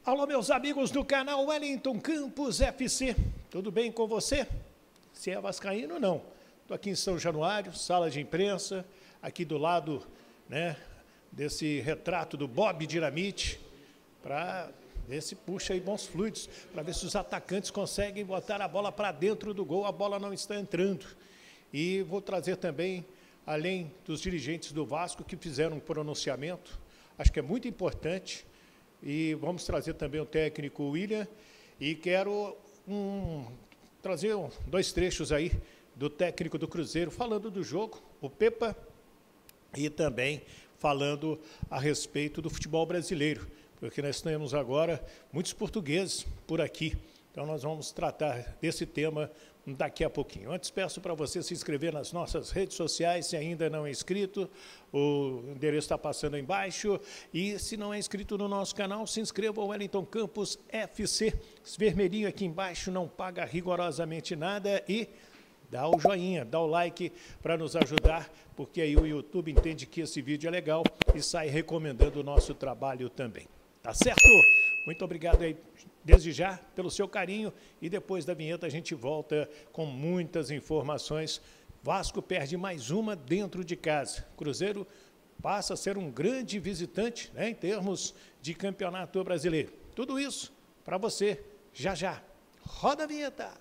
Alô, meus amigos do canal Wellington Campos FC. Tudo bem com você? Se é vascaíno, não. Estou aqui em São Januário, sala de imprensa, aqui do lado, né, desse retrato do Bob Dinamite, para ver se puxa aí bons fluidos, para ver se os atacantes conseguem botar a bola para dentro do gol. A bola não está entrando. E vou trazer também, além dos dirigentes do Vasco que fizeram um pronunciamento, acho que é muito importante. E vamos trazer também o técnico William. E quero trazer dois trechos aí do técnico do Cruzeiro, falando do jogo, o Pepa, e também falando a respeito do futebol brasileiro, porque nós temos agora muitos portugueses por aqui. Então nós vamos tratar desse tema daqui a pouquinho. Antes peço para você se inscrever nas nossas redes sociais, se ainda não é inscrito, o endereço está passando aí embaixo. E se não é inscrito no nosso canal, se inscreva ao Wellington Campos FC. Esse vermelhinho aqui embaixo não paga rigorosamente nada e dá o joinha, dá o like para nos ajudar, porque aí o YouTube entende que esse vídeo é legal e sai recomendando o nosso trabalho também. Tá certo? Muito obrigado aí, desde já, pelo seu carinho. E depois da vinheta a gente volta com muitas informações. Vasco perde mais uma dentro de casa. Cruzeiro passa a ser um grande visitante, né, em termos de campeonato brasileiro. Tudo isso para você já já. Roda a vinheta!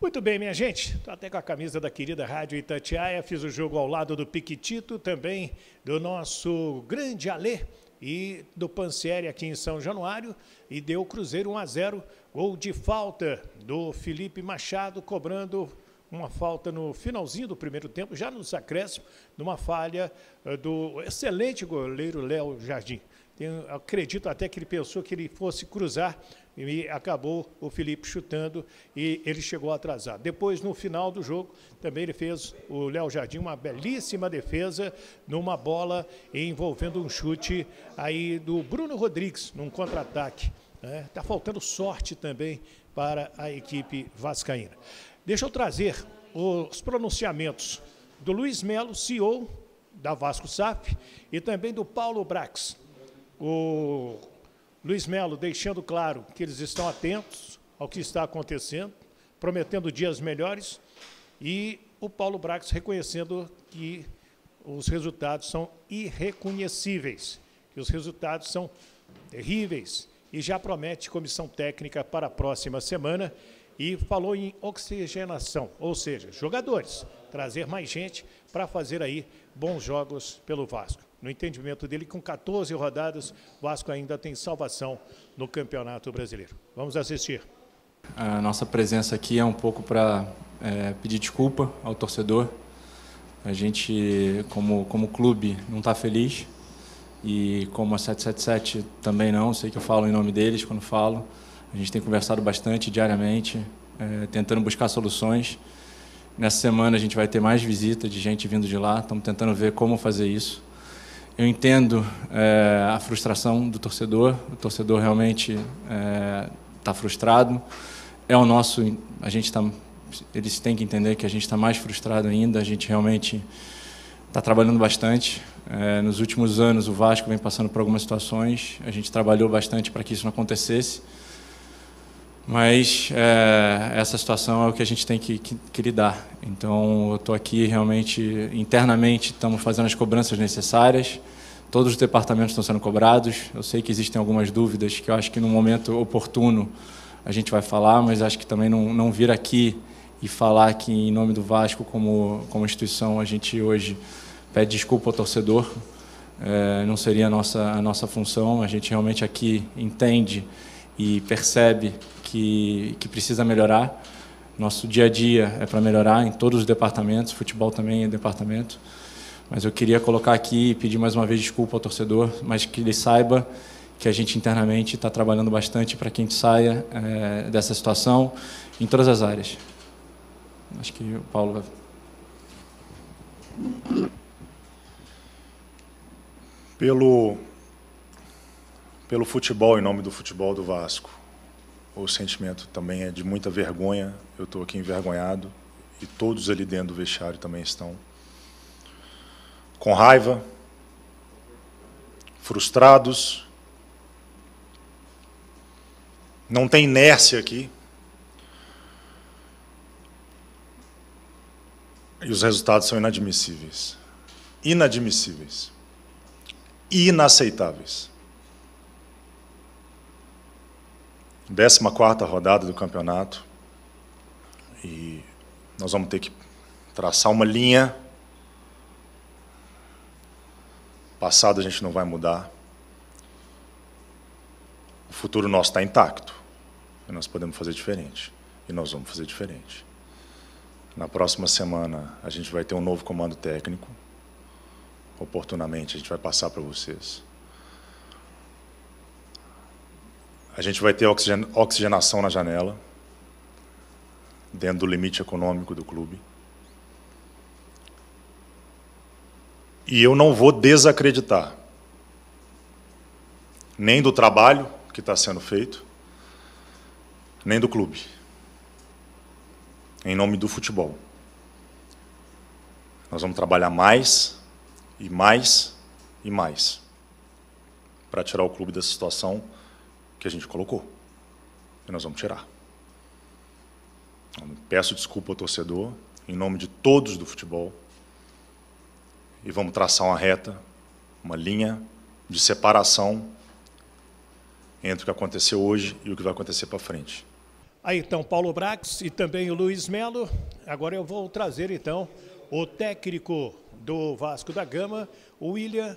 Muito bem, minha gente, estou até com a camisa da querida Rádio Itatiaia, fiz o jogo ao lado do Piquitito, também do nosso grande Alê e do Pansieri aqui em São Januário, e deu o Cruzeiro 1-0, gol de falta do Felipe Machado, cobrando uma falta no finalzinho do primeiro tempo, já nos acréscimos, numa falha do excelente goleiro Léo Jardim. Acredito até que ele pensou que ele fosse cruzar, e acabou o Felipe chutando e ele chegou atrasado. Depois, no final do jogo, também ele fez, o Léo Jardim, uma belíssima defesa numa bola envolvendo um chute aí do Bruno Rodrigues, num contra-ataque. Está faltando sorte também para a equipe vascaína. Deixa eu trazer os pronunciamentos do Luiz Melo, CEO da Vasco SAF, e também do Paulo Brax. O Luiz Melo deixando claro que eles estão atentos ao que está acontecendo, prometendo dias melhores, e o Paulo Brax reconhecendo que os resultados são irreconhecíveis, que os resultados são terríveis, e já promete comissão técnica para a próxima semana, e falou em oxigenação, ou seja, jogadores, trazer mais gente para fazer aí bons jogos pelo Vasco. No entendimento dele, com 14 rodadas, o Vasco ainda tem salvação no Campeonato Brasileiro. Vamos assistir. A nossa presença aqui é um pouco para pedir desculpa ao torcedor. A gente, como clube, não está feliz. E como a 777 também não, sei que eu falo em nome deles quando falo. A gente tem conversado bastante diariamente, tentando buscar soluções. Nessa semana a gente vai ter mais visita de gente vindo de lá, estamos tentando ver como fazer isso. Eu entendo a frustração do torcedor. O torcedor realmente está frustrado. Eles têm que entender que a gente está mais frustrado ainda. A gente realmente está trabalhando bastante. Nos últimos anos o Vasco vem passando por algumas situações. A gente trabalhou bastante para que isso não acontecesse. Mas essa situação é o que a gente tem que lidar. Então, eu estou aqui realmente, internamente, estamos fazendo as cobranças necessárias. Todos os departamentos estão sendo cobrados. Eu sei que existem algumas dúvidas que eu acho que no momento oportuno a gente vai falar, mas acho que também não vir aqui e falar que em nome do Vasco como instituição a gente hoje pede desculpa ao torcedor. Não seria a nossa função. A gente realmente aqui entende e percebe que precisa melhorar. Nosso dia a dia é para melhorar em todos os departamentos, futebol também é departamento. Mas eu queria colocar aqui e pedir mais uma vez desculpa ao torcedor, mas que ele saiba que a gente internamente está trabalhando bastante para que a gente saia dessa situação em todas as áreas. Acho que o Paulo vai... Pelo futebol, em nome do futebol do Vasco, o sentimento também é de muita vergonha. Eu estou aqui envergonhado e todos ali dentro do vestiário também estão com raiva, frustrados. Não tem inércia aqui. E os resultados são inadmissíveis. Inadmissíveis. Inaceitáveis. 14ª rodada do campeonato. E nós vamos ter que traçar uma linha. Passado a gente não vai mudar. O futuro nosso está intacto. E nós podemos fazer diferente. E nós vamos fazer diferente. Na próxima semana a gente vai ter um novo comando técnico. Oportunamente a gente vai passar para vocês. A gente vai ter oxigenação na janela, dentro do limite econômico do clube. E eu não vou desacreditar nem do trabalho que está sendo feito, nem do clube, em nome do futebol. Nós vamos trabalhar mais e mais e mais para tirar o clube dessa situação que a gente colocou. E nós vamos tirar. Eu peço desculpa ao torcedor, em nome de todos do futebol, e vamos traçar uma reta, uma linha de separação entre o que aconteceu hoje e o que vai acontecer para frente. Aí então, Paulo Brax e também o Luiz Melo. Agora eu vou trazer então o técnico do Vasco da Gama, o William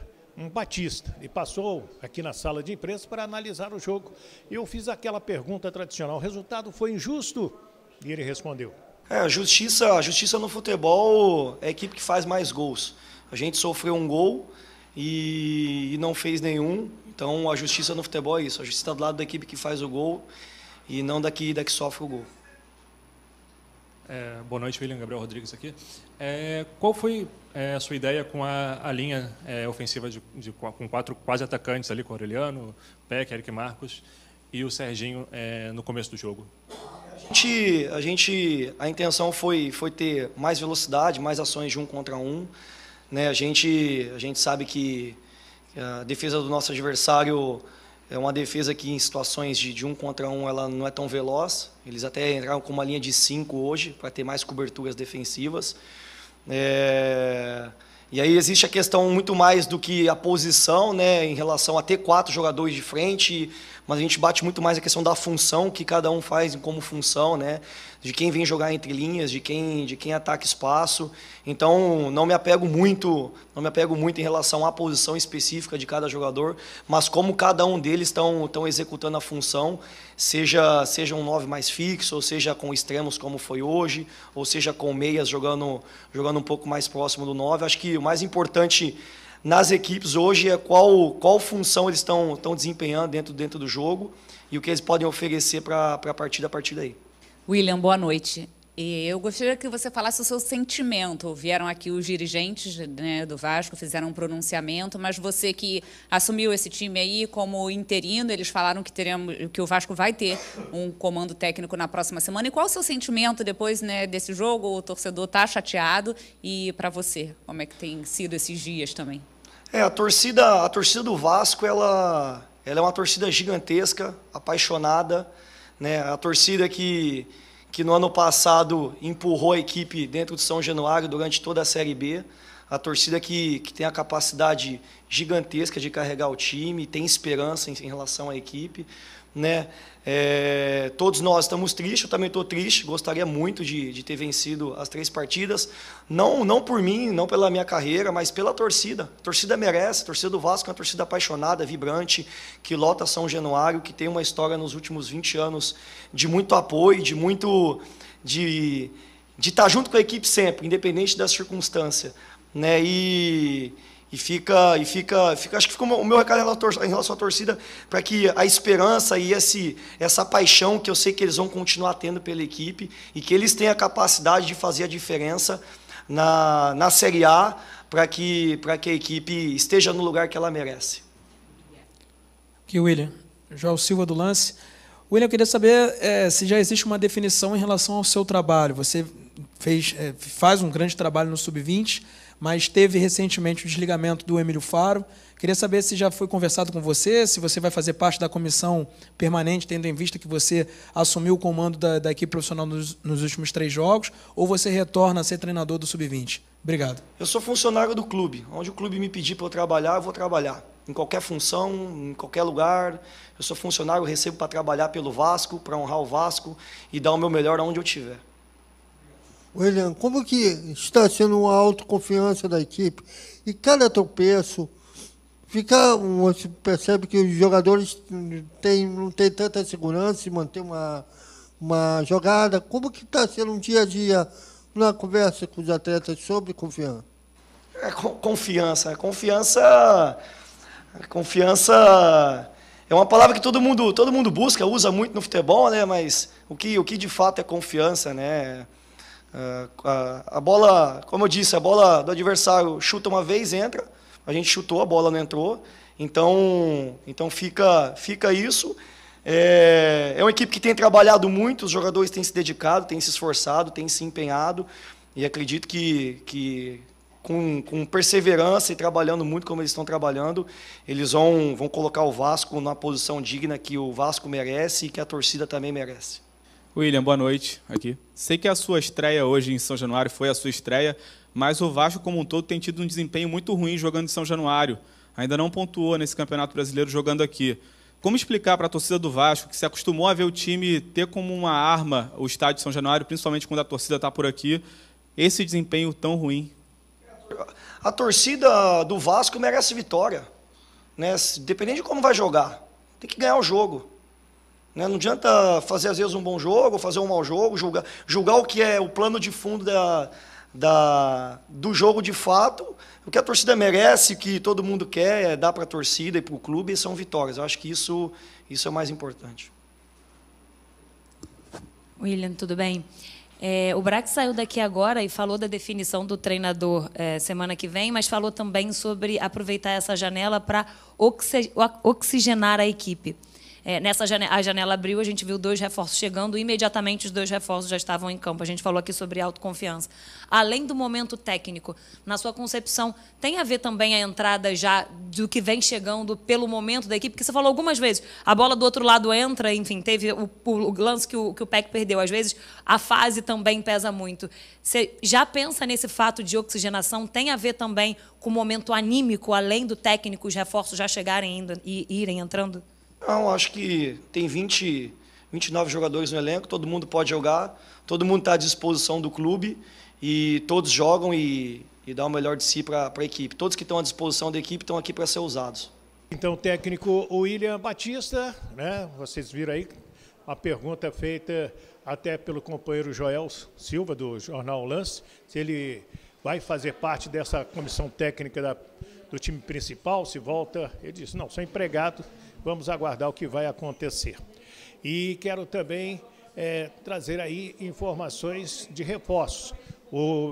Batista. Ele passou aqui na sala de imprensa para analisar o jogo. E eu fiz aquela pergunta tradicional: o resultado foi injusto? E ele respondeu: a justiça no futebol é a equipe que faz mais gols. A gente sofreu um gol e não fez nenhum. Então a justiça no futebol é isso. A justiça está do lado da equipe que faz o gol e não da que sofre o gol. Boa noite, William. Gabriel Rodrigues aqui. Qual foi a sua ideia com a linha ofensiva com 4 quase atacantes ali, com o Aureliano, Peck, Eric Marcos e o Serginho no começo do jogo? A intenção foi ter mais velocidade, mais ações de 1 contra 1. Né? A gente sabe que a defesa do nosso adversário é uma defesa que em situações de 1 contra 1 ela não é tão veloz. Eles até entraram com uma linha de 5 hoje para ter mais coberturas defensivas. E aí existe a questão muito mais do que a posição, né, em relação a ter 4 jogadores de frente, mas a gente bate muito mais a questão da função que cada um faz como função, né, de quem vem jogar entre linhas, de quem ataca espaço. Então não me apego muito em relação à posição específica de cada jogador, mas como cada um deles estão executando a função, seja um 9 mais fixo, ou seja com extremos como foi hoje, ou seja com meias jogando um pouco mais próximo do 9. Acho que o mais importante nas equipes hoje é qual função eles estão desempenhando dentro do jogo e o que eles podem oferecer para a partir daí. William, boa noite. Eu gostaria que você falasse o seu sentimento. Vieram aqui os dirigentes, né, do Vasco, fizeram um pronunciamento, mas você que assumiu esse time aí como interino, eles falaram que o Vasco vai ter um comando técnico na próxima semana. E qual o seu sentimento depois, né, desse jogo? O torcedor está chateado. E para você, como é que tem sido esses dias também? A torcida do Vasco ela é uma torcida gigantesca, apaixonada, né? A torcida que no ano passado empurrou a equipe dentro de São Januário durante toda a Série B, a torcida que tem a capacidade gigantesca de carregar o time, tem esperança em relação à equipe, né? Todos nós estamos tristes, eu também estou triste, gostaria muito de ter vencido as 3 partidas, não por mim, não pela minha carreira, mas pela torcida. A torcida merece, a torcida do Vasco é uma torcida apaixonada, vibrante, que lota São Januário, que tem uma história nos últimos 20 anos de muito apoio, de estar junto com a equipe sempre, independente da circunstância, né? Acho que fica o meu recado em relação à torcida, para que a esperança e essa paixão que eu sei que eles vão continuar tendo pela equipe e que eles tenham a capacidade de fazer a diferença na Série A, para que a equipe esteja no lugar que ela merece. Aqui, William. João Silva do Lance. William, eu queria saber se já existe uma definição em relação ao seu trabalho. Você faz um grande trabalho no Sub-20, mas teve recentemente o desligamento do Emílio Faro. Queria saber se já foi conversado com você, se você vai fazer parte da comissão permanente, tendo em vista que você assumiu o comando da equipe profissional nos últimos 3 jogos, ou você retorna a ser treinador do Sub-20? Obrigado. Eu sou funcionário do clube. Onde o clube me pedir para eu trabalhar, eu vou trabalhar. Em qualquer função, em qualquer lugar. Eu sou funcionário, eu recebo para trabalhar pelo Vasco, para honrar o Vasco e dar o meu melhor aonde eu estiver. William, como que está sendo uma autoconfiança da equipe? E cada tropeço, você percebe que os jogadores não têm tanta segurança em manter uma jogada. Como que está sendo um dia a dia na conversa com os atletas sobre confiança? Confiança é uma palavra que todo mundo busca, usa muito no futebol, né? Mas o que de fato é confiança, né? A bola, como eu disse, a bola do adversário chuta uma vez, entra. A gente chutou, a bola não entrou. Então fica isso. É uma equipe que tem trabalhado muito, os jogadores têm se dedicado, têm se esforçado, têm se empenhado. E acredito que com perseverança e trabalhando muito como eles estão trabalhando, eles vão colocar o Vasco na posição digna que o Vasco merece e que a torcida também merece. William, boa noite. Aqui. Sei que a sua estreia hoje em São Januário foi a sua estreia, mas o Vasco como um todo tem tido um desempenho muito ruim jogando em São Januário. Ainda não pontuou nesse Campeonato Brasileiro jogando aqui. Como explicar para a torcida do Vasco, que se acostumou a ver o time ter como uma arma o estádio de São Januário, principalmente quando a torcida está por aqui, esse desempenho tão ruim? A torcida do Vasco merece vitória, né? Dependendo de como vai jogar, tem que ganhar o jogo. Não adianta fazer, às vezes, um bom jogo, fazer um mau jogo, julgar o que é o plano de fundo do jogo de fato. O que a torcida merece, o que todo mundo quer, é dar para a torcida e para o clube, são vitórias. Eu acho que isso é o mais importante. William, tudo bem? O Brax saiu daqui agora e falou da definição do treinador semana que vem, mas falou também sobre aproveitar essa janela para oxigenar a equipe. A janela abriu, a gente viu 2 reforços chegando, imediatamente os 2 reforços já estavam em campo. A gente falou aqui sobre autoconfiança. Além do momento técnico, na sua concepção, tem a ver também a entrada já do que vem chegando pelo momento da equipe? Porque você falou algumas vezes, a bola do outro lado entra, enfim, teve o lance que o Peck perdeu. Às vezes, a fase também pesa muito. Você já pensa nesse fato de oxigenação? Tem a ver também com o momento anímico, além do técnico, os reforços já chegarem e irem entrando? Não, acho que tem 29 jogadores no elenco, todo mundo pode jogar, todo mundo está à disposição do clube e todos jogam e dão o melhor de si para a equipe. Todos que estão à disposição da equipe estão aqui para ser usados. Então, o técnico William Batista, né? Vocês viram aí uma pergunta feita até pelo companheiro Joel Silva, do Jornal Lance, se ele vai fazer parte dessa comissão técnica do time principal, se volta. Ele disse, não, sou empregado. Vamos aguardar o que vai acontecer. E quero também trazer aí informações de reforços. O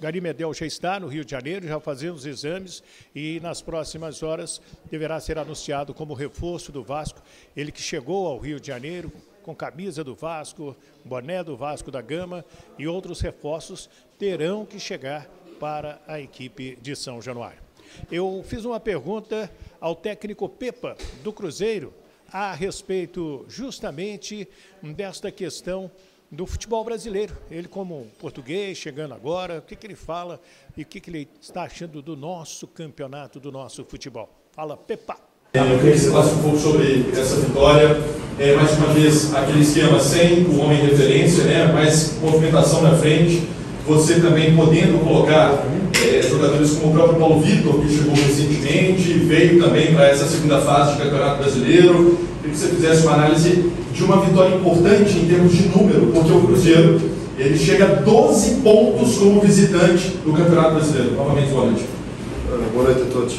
Gary Medel já está no Rio de Janeiro, já fazendo os exames e nas próximas horas deverá ser anunciado como reforço do Vasco. Ele que chegou ao Rio de Janeiro com camisa do Vasco, boné do Vasco da Gama e outros reforços terão que chegar para a equipe de São Januário. Eu fiz uma pergunta ao técnico Pepa, do Cruzeiro, a respeito justamente desta questão do futebol brasileiro. Ele, como português, chegando agora, o que ele fala e o que ele está achando do nosso campeonato, do nosso futebol. Fala, Pepa. Eu queria que você falasse um pouco sobre essa vitória. Mais uma vez, aquele esquema sem o homem de referência, né? Mais movimentação na frente. Você também podendo colocar jogadores como o próprio Paulo Vitor, que chegou recentemente, veio também para essa segunda fase do Campeonato Brasileiro. Queria que você fizesse uma análise de uma vitória importante em termos de número, porque o Cruzeiro ele chega a 12 pontos como visitante do Campeonato Brasileiro. Novamente, boa noite. Boa noite a todos.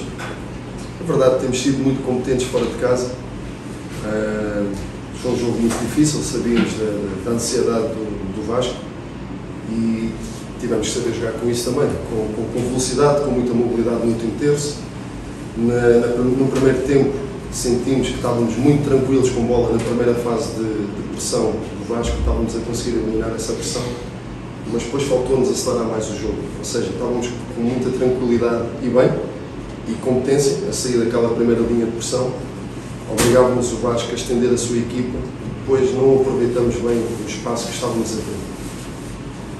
É verdade, temos sido muito competentes fora de casa. Foi um jogo muito difícil, sabíamos da ansiedade do Vasco e tivemos que saber jogar com isso também, com velocidade, com muita mobilidade no último terço. No primeiro tempo sentimos que estávamos muito tranquilos com bola na primeira fase de pressão do Vasco, estávamos a conseguir eliminar essa pressão, mas depois faltou-nos acelerar mais o jogo, ou seja, estávamos com muita tranquilidade e bem, e competência a sair daquela primeira linha de pressão, obrigávamos o Vasco a estender a sua equipa, depois não aproveitamos bem o espaço que estávamos a ter.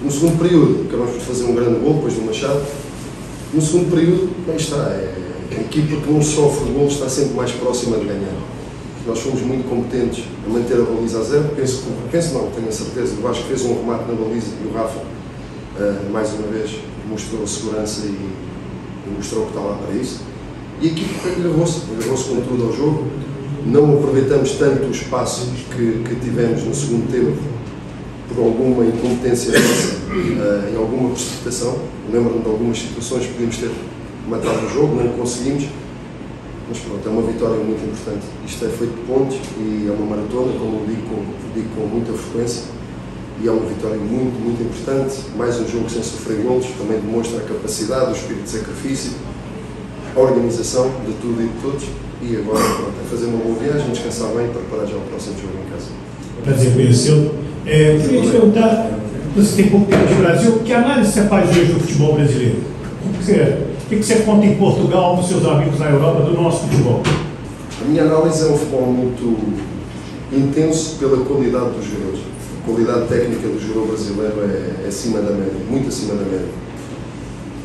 No segundo período, acabamos por fazer um grande gol, depois do Machado. No segundo período, bem está, a equipa que não sofre golos está sempre mais próxima de ganhar. Nós fomos muito competentes a manter a baliza a zero. Penso não, tenho a certeza. O Vasco fez um remate na baliza e o Rafa, mais uma vez, mostrou segurança e mostrou que está lá para isso. E a equipa agarrou-se com tudo ao jogo. Não aproveitamos tanto o espaço que tivemos no segundo tempo por alguma incompetência nossa, em alguma precipitação. Lembro-me de algumas situações que podíamos ter matado o jogo, não conseguimos. Mas pronto, é uma vitória muito importante. Isto é feito de pontos e é uma maratona, como eu digo com muita frequência. E é uma vitória muito, muito importante. Mais um jogo sem sofrer golos, também demonstra a capacidade, o espírito de sacrifício, a organização de tudo e de todos. E agora, pronto, é fazer uma boa viagem, descansar bem e preparar já o próximo jogo em casa. Prazer conhecê-lo. Eu queria te perguntar, você tem pouco tempo de Brasil, que análise você faz hoje do futebol brasileiro? O que você conta em Portugal com seus amigos na Europa do nosso futebol? A minha análise é um futebol muito intenso pela qualidade dos jogadores. A qualidade técnica do jogador brasileiro é acima da média, muito acima da média.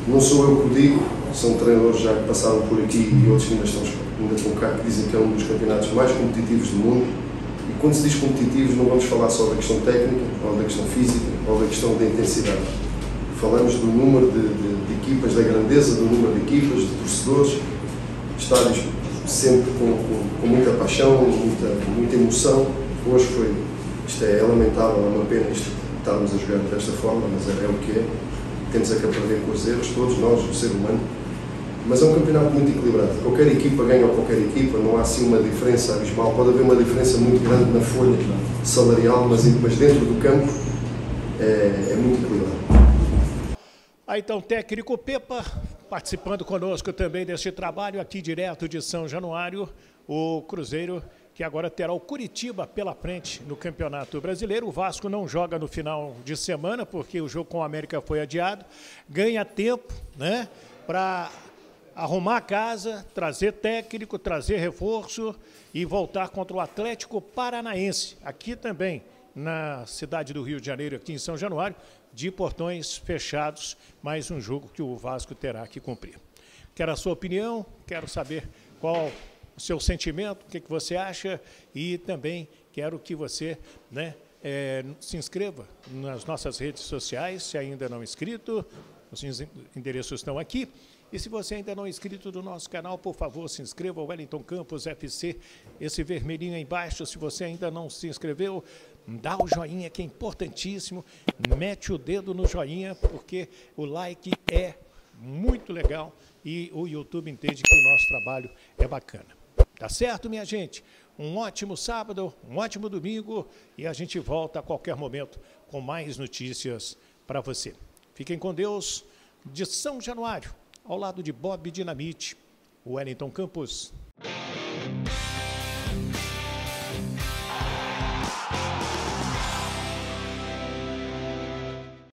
Não sou eu que o digo, são treinadores já que passaram por aqui e outros que ainda estão cá, que dizem que é um dos campeonatos mais competitivos do mundo. E quando se diz competitivos, não vamos falar só da questão técnica, ou da questão física, ou da questão da intensidade. Falamos do número de equipas, da grandeza do número de equipas, de torcedores, estádios sempre com muita paixão, muita emoção. Hoje isto é lamentável, é uma pena estarmos a jogar desta forma, mas é o que é. Temos a que aprender com os erros, todos nós, o ser humano. Mas é um campeonato muito equilibrado. Qualquer equipa ganha ou qualquer equipa, não há assim uma diferença abismal. Pode haver uma diferença muito grande na folha salarial, mas dentro do campo é muito equilibrado. Então, técnico Pepa, participando conosco também deste trabalho aqui direto de São Januário, o Cruzeiro, que agora terá o Curitiba pela frente no Campeonato Brasileiro. O Vasco não joga no final de semana, porque o jogo com o América foi adiado. Ganha tempo, né, para arrumar a casa, trazer técnico, trazer reforço e voltar contra o Atlético Paranaense, aqui também na cidade do Rio de Janeiro, aqui em São Januário, de portões fechados, mais um jogo que o Vasco terá que cumprir. Quero a sua opinião, quero saber qual o seu sentimento, o que você acha, e também quero que você, né, se inscreva nas nossas redes sociais, se ainda não é inscrito, os endereços estão aqui. E se você ainda não é inscrito do nosso canal, por favor, se inscreva, Wellington Campos FC, esse vermelhinho aí embaixo. Se você ainda não se inscreveu, dá o joinha, que é importantíssimo, mete o dedo no joinha, porque o like é muito legal e o YouTube entende que o nosso trabalho é bacana. Tá certo, minha gente? Um ótimo sábado, um ótimo domingo e a gente volta a qualquer momento com mais notícias para você. Fiquem com Deus, de São Januário, ao lado de Bob Dinamite, Wellington Campos.